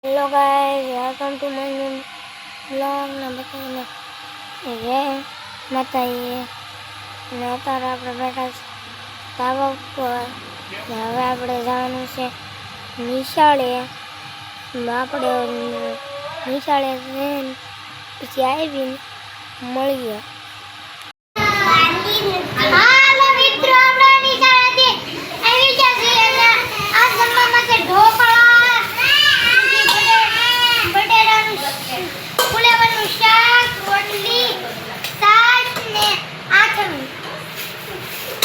Hello guys, welcome to my new blog ને બતાવીને જે બતાવીએ ને અત્યારે આપણે બેઠા ધાબા ઉપર ને હવે આપણે જવાનું છે નિશાળે. આપણે નિશાળે જઈને પછી આવીને મળીએ. હાલો મિત્રો, આપણે નિશાળેથી આવી ગયા છીએ અને આ જમવામાં છે ઢોકળા, બટેટાનું ફુલેવરનું શાક, રોટલી, છાશ ને આથણું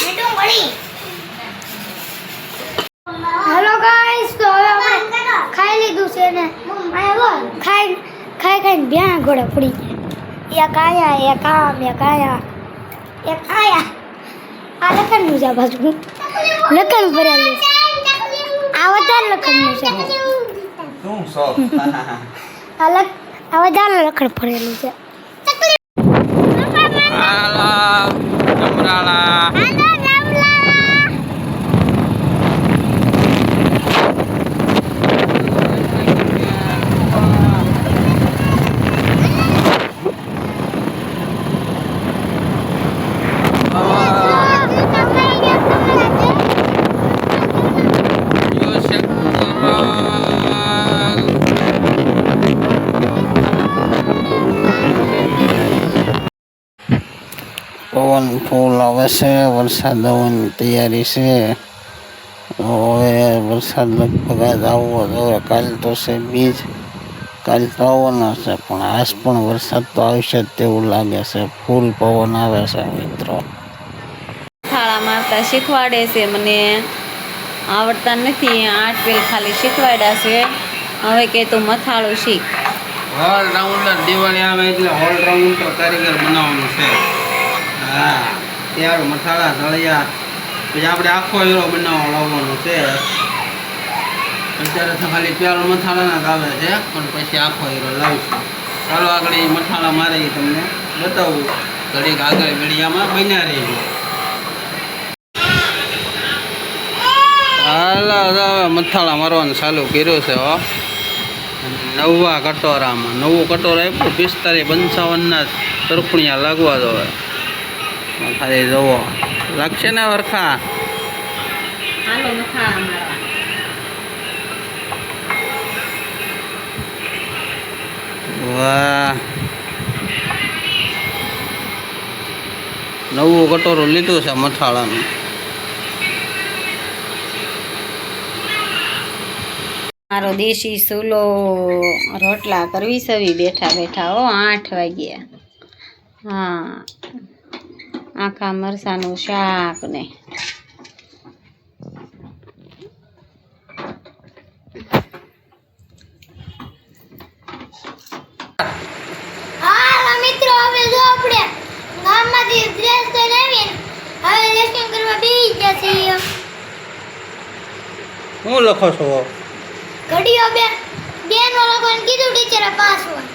ને ડુંગળી. હેલો ગાઈસ, તો હવે આપણે ખાઈ લીધું છે ને ખાઈને ભ્યાં ઘોડે પડી ગયા. એક આયા, એક આમ, એક આયા, એક આયા. આ લખનનું છે, બાજુ લખન ભરેલું છે. આ વધારે લખનનું છે. આ વધારે લખન ભરેલું છે. પવન ફૂલ આવે છે, વરસાદ આવવાની તૈયારી છે. હવે વરસાદ લગભગ આજ આવવો જોઈએ. કાલ તો છે બીજ, કાલ તો આવવાનો છે, પણ આજ પણ વરસાદ તો આવશે જ તેવું લાગે છે. ફૂલ પવન આવે છે મિત્રો. થાળા મારતા શીખવાડે છે, મને આવડતા નથી. 8 પેલ ખાલી શીખવાડ્યા છે. હવે કે તું મથાળું શીખ. ઓલરાઉન્ડર દિવાળી આવે એટલે ઓલરાઉન્ડર કારીગર બનાવવાનું છે. હા, ત્યારે મસાલા તળિયા પછી આપણે આખો હીરો બનાવવા લાવવાનો છે. અત્યારે તો ખાલી પ્યારો મસાલાના જ આવે છે, પણ પછી આખો હીરો લાવીશું. ચાલો આગળ એ મસાલા મારે એ તમને બતાવું. ઘડીક આગળ મીડિયામાં બન્યા રહીએ. હાલો, હવે મસાલા મારવાનું ચાલુ કર્યું છે. હો, નવા કટોરામાં નવું કટોર આપ્યું. 45-55 તરફણિયા લાગવા દો. ખાલી જવો લાગશે ને વરખા. હાલો મથાળા મારવા. વાહ, નવું કટોરું લીધું છે મથાળાનું. મારો દેશી સૂલો રોટલા કરવી સવી બેઠા બેઠા. 8 વાગ્યા. હા, આખા મરસાનું શાક ને હાલો મિત્રો, હવે જો આપણે ગામમાંથી ડ્રેસ લઈને આવીને હવે લેસન કરવા બેસી ગયા છીએ. શું લખો છો? ઘડીઓ બેનો લખવાનું કીધું ટીચરે પાસ હોય.